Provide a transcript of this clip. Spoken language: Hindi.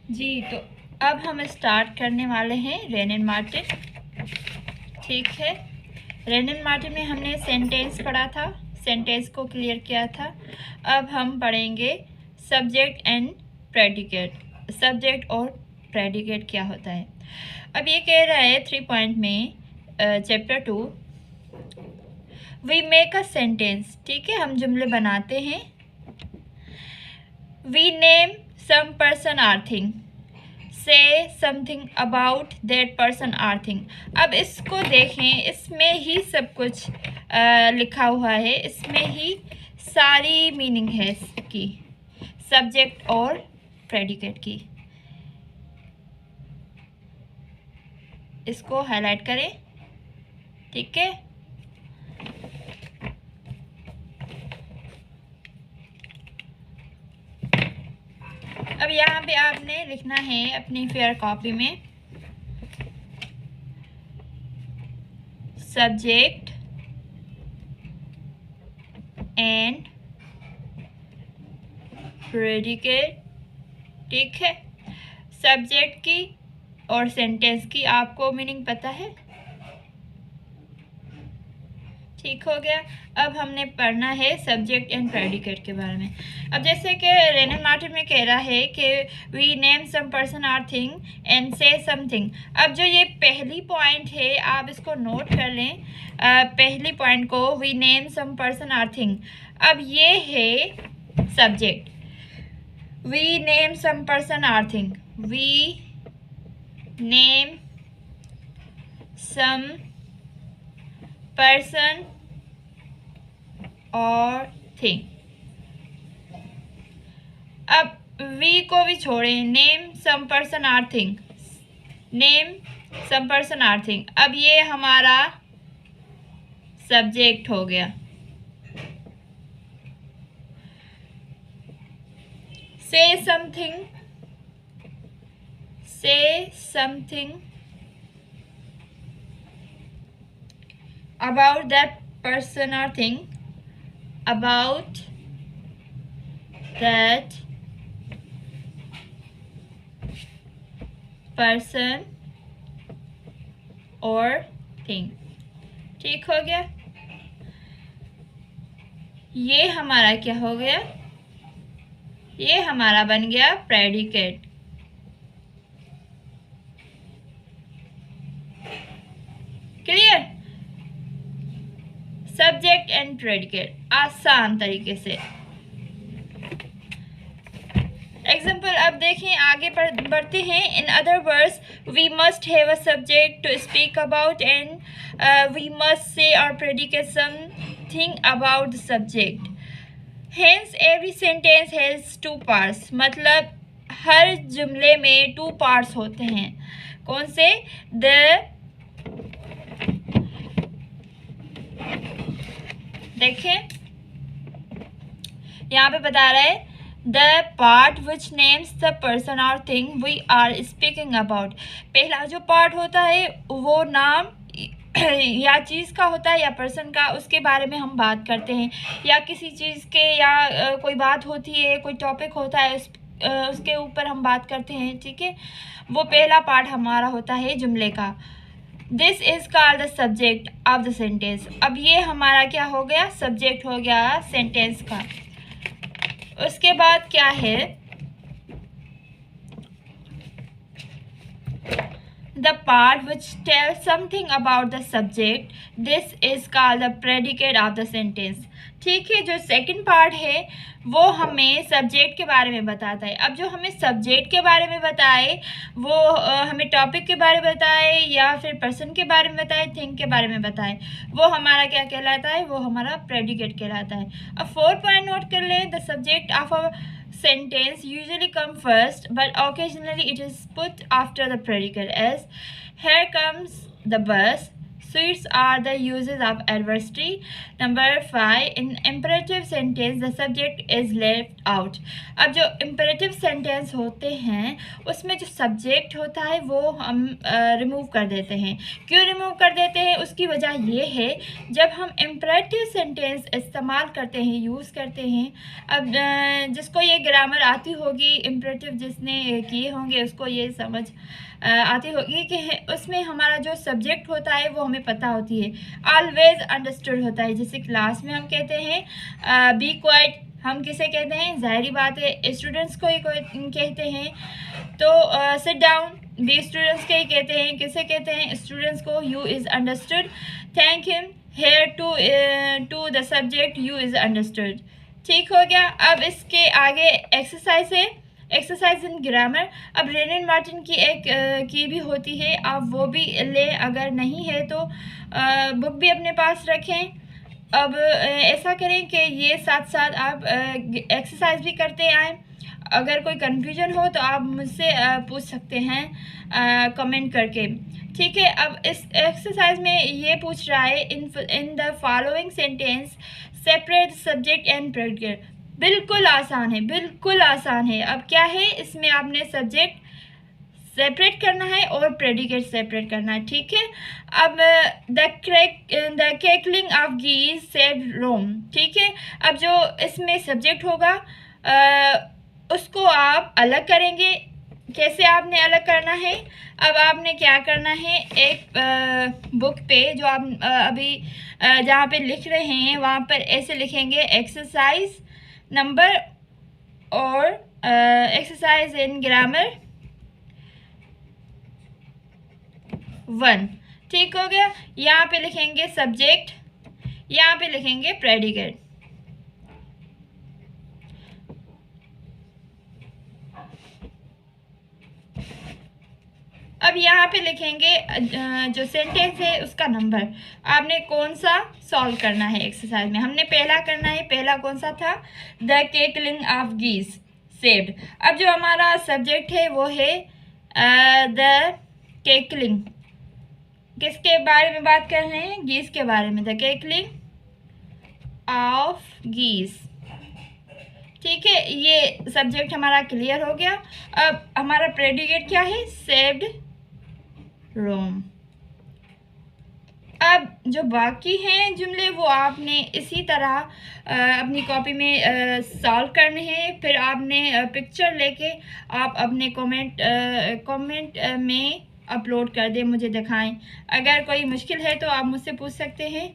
जी, तो अब हम स्टार्ट करने वाले हैं रेन एंड मार्टिन। ठीक है, रेन एंड मार्टिन में हमने सेंटेंस पढ़ा था, सेंटेंस को क्लियर किया था। अब हम पढ़ेंगे सब्जेक्ट एंड प्रेडिकेट। सब्जेक्ट और प्रेडिकेट क्या होता है। अब ये कह रहा है 3 पॉइंट में chapter 2 we make a sentence. ठीक है, हम जुमले बनाते हैं। We name some person or thing, say something about that person or thing. अब इसको देखें, इसमें ही सब कुछ लिखा हुआ है, इसमें ही सारी मीनिंग है इसकी, सब्जेक्ट और प्रेडिकेट की। इसको हाईलाइट करें। ठीक है, अब यहाँ पे आपने लिखना है अपनी फेयर कॉपी में सब्जेक्ट एंड प्रेडिकेट। ठीक है, सब्जेक्ट की और सेंटेंस की आपको मीनिंग पता है। ठीक हो गया। अब हमने पढ़ना है सब्जेक्ट एंड प्रेडिकेट के बारे में। अब जैसे कि रेन एंड मार्टिन में कह रहा है कि we name some person or thing and say something. अब जो ये पहली पॉइंट है आप इसको नोट कर लें, पहली पॉइंट को, we name some person or thing. अब ये है subject, we name some person or thing, we name some person और थिंग। अब वी को भी छोड़ें, name some person or thing, name some person or thing. अब ये हमारा सब्जेक्ट हो गया। Say something, say something about that person or thing, about that person or thing। ठीक हो गया। ये हमारा क्या हो गया, ये हमारा बन गया predicate. Clear, subject and predicate आसान तरीके से। एग्जाम्पल अब देखें, आगे बढ़ते हैं। In other words we must have a subject to speak about and we must say और predicate something about the subject. Hence every sentence has 2 parts. मतलब हर जुमले में 2 पार्ट्स होते हैं। कौन से? देखें यहाँ पे बता रहा है the part which names the person और thing we are speaking about. पहला जो पार्ट होता है वो नाम या चीज़ का होता है या पर्सन का, उसके बारे में हम बात करते हैं, या किसी चीज़ के या कोई बात होती है, कोई टॉपिक होता है, उसके ऊपर हम बात करते हैं। ठीक है, वो पहला पार्ट हमारा होता है जुमले का। This is called the subject of the sentence. अब ये हमारा क्या हो गया, सब्जेक्ट हो गया सेंटेंस का। उसके बाद क्या है, the part which tells something about the subject, this is called the predicate of the sentence। ठीक है, जो सेकंड पार्ट है वो हमें सब्जेक्ट के बारे में बताता है। अब जो हमें सब्जेक्ट के बारे में बताए वो हमें टॉपिक के बारे में बताए या फिर पर्सन के बारे में बताए, थिंग के बारे में बताए, वो हमारा क्या कहलाता है, वो हमारा प्रेडिकेट कहलाता है। अब 4 पॉइंट नोट कर लें। The subject of a sentence usually come first, but occasionally it is put after the predicate, as here comes the bus, Sweets are the uses of adversary. Number 5, in imperative sentence the subject is left out. अब जो imperative sentence होते हैं उसमें जो subject होता है वो हम remove कर देते हैं. क्यों remove कर देते हैं? उसकी वजह ये है जब हम imperative sentence इस्तेमाल करते हैं, यूज़ करते हैं. अब जिसको ये ग्रामर आती होगी, imperative जिसने किए होंगे उसको ये समझ आती होगी कि उसमें हमारा जो सब्जेक्ट होता है वो हमें पता होती है. ऑलवेज अंडरस्टूड होता है. जैसे क्लास में हम कहते हैं बी क्वाइट, हम किसे कहते हैं? ज़ाहिरी बात है स्टूडेंट्स को ही कहते हैं. तो सिट डाउन भी स्टूडेंट्स के ही कहते हैं. किसे कहते हैं? स्टूडेंट्स को. You is understood. Thank him here to the subject you is understood. ठीक हो गया. अब इसके आगे एक्सरसाइज है, एक्सरसाइज इन ग्रामर. अब रेनिन मार्टिन की एक की भी होती है, आप वो भी लें. अगर नहीं है तो बुक भी अपने पास रखें. अब ऐसा करें कि ये साथ साथ आप एक्सरसाइज भी करते आएँ. अगर कोई कन्फ्यूजन हो तो आप मुझसे पूछ सकते हैं कमेंट करके. ठीक है. अब इस एक्सरसाइज में ये पूछ रहा है in the following sentence separate subject and predicate. बिल्कुल आसान है, बिल्कुल आसान है. अब क्या है, इसमें आपने सब्जेक्ट सेपरेट करना है और प्रेडिकेट सेपरेट करना है. ठीक है. अब द कैकलिंग ऑफ गीज सेड रोम. ठीक है. अब जो इसमें सब्जेक्ट होगा उसको आप अलग करेंगे. कैसे आपने अलग करना है? अब आपने क्या करना है, एक बुक पे जो आप अभी जहाँ पे लिख रहे हैं वहाँ पर ऐसे लिखेंगे एक्सरसाइज नंबर और एक्सरसाइज इन ग्रामर 1. ठीक हो गया. यहाँ पे लिखेंगे सब्जेक्ट, यहाँ पे लिखेंगे प्रेडिकेट. अब यहाँ पे लिखेंगे जो सेंटेंस है उसका नंबर. आपने कौन सा सॉल्व करना है एक्सरसाइज में? हमने पहला करना है. पहला कौन सा था? The cackling of geese saved. अब जो हमारा सब्जेक्ट है वो है द केकलिंग. किसके बारे में बात कर रहे हैं? गीज के बारे में. The cackling of geese. ठीक है. ये सब्जेक्ट हमारा क्लियर हो गया. अब हमारा प्रेडिकेट क्या है? सेव्ड रोम. अब जो बाकी हैं जुमले वो आपने इसी तरह अपनी कॉपी में सॉल्व करने हैं. फिर आपने पिक्चर लेके आप अपने कमेंट में अपलोड कर दें, मुझे दिखाएं. अगर कोई मुश्किल है तो आप मुझसे पूछ सकते हैं.